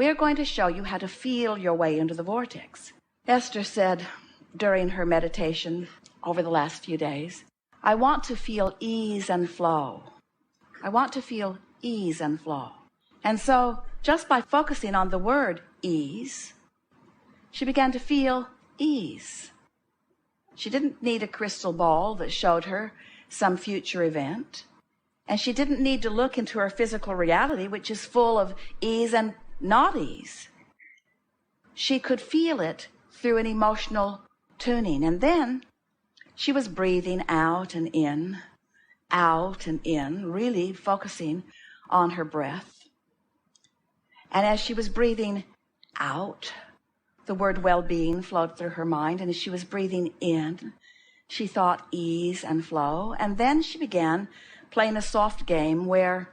We are going to show you how to feel your way into the vortex. Esther said during her meditation over the last few days, I want to feel ease and flow. I want to feel ease and flow. And so just by focusing on the word ease, she began to feel ease. She didn't need a crystal ball that showed her some future event. And she didn't need to look into her physical reality, which is full of ease and not ease. She could feel it through an emotional tuning. And then she was breathing out and in, really focusing on her breath. And as she was breathing out, the word well-being flowed through her mind. And as she was breathing in, she thought ease and flow. And then she began playing a soft game where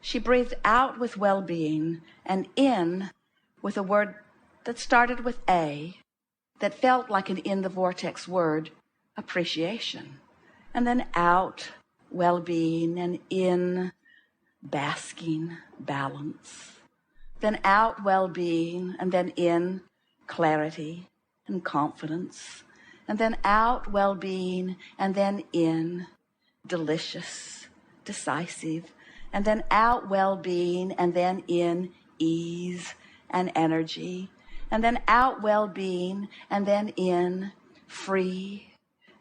she breathed out with well-being and in with a word that started with A, that felt like an in the vortex word, appreciation. And then out, well-being, and in, basking, balance. Then out, well-being, and then in, clarity and confidence. And then out, well-being, and then in, delicious, decisive. And then out, well-being, and then in, ease and energy. And then out, well-being, and then in, free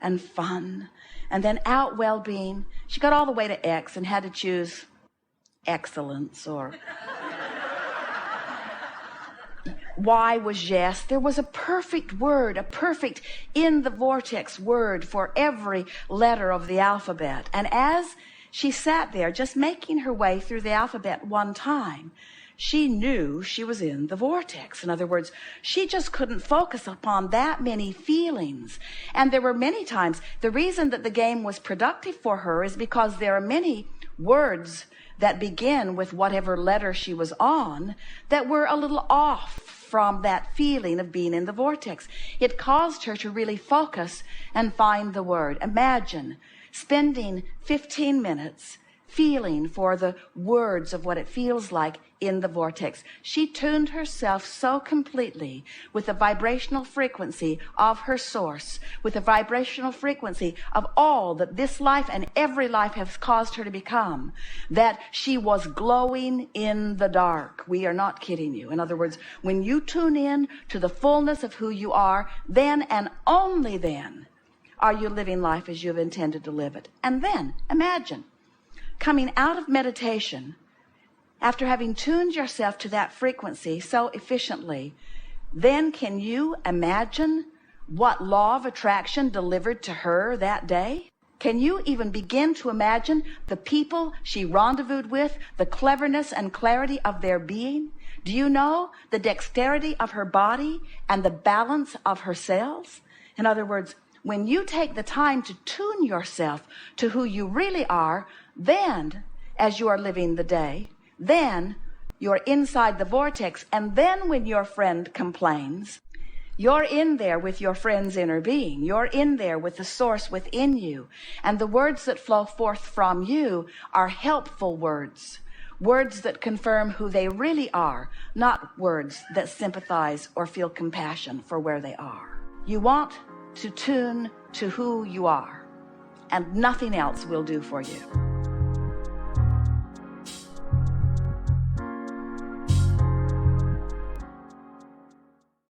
and fun. And then out, well-being. She got all the way to X and had to choose excellence, or Y was yes. There was a perfect word, a perfect in the vortex word for every letter of the alphabet. And as she sat there just making her way through the alphabet one time, she knew she was in the vortex. In other words, she just couldn't focus upon that many feelings. And there were many times, the reason that the game was productive for her is because there are many words that begin with whatever letter she was on that were a little off from that feeling of being in the vortex. It caused her to really focus and find the word. Imagine spending 15 minutes feeling for the words of what it feels like in the vortex. She tuned herself so completely with the vibrational frequency of her source, with the vibrational frequency of all that this life and every life has caused her to become, that she was glowing in the dark. We are not kidding you. In other words, when you tune in to the fullness of who you are, then and only then are you living life as you have intended to live it. And then imagine coming out of meditation, after having tuned yourself to that frequency so efficiently, then can you imagine what law of attraction delivered to her that day? Can you even begin to imagine the people she rendezvoused with, the cleverness and clarity of their being? Do you know the dexterity of her body and the balance of her cells? In other words, when you take the time to tune yourself to who you really are, then as you are living the day, then you're inside the vortex. And then when your friend complains, you're in there with your friend's inner being. You're in there with the source within you. And the words that flow forth from you are helpful words. Words that confirm who they really are, not words that sympathize or feel compassion for where they are. You want to tune to who you are, and nothing else will do for you.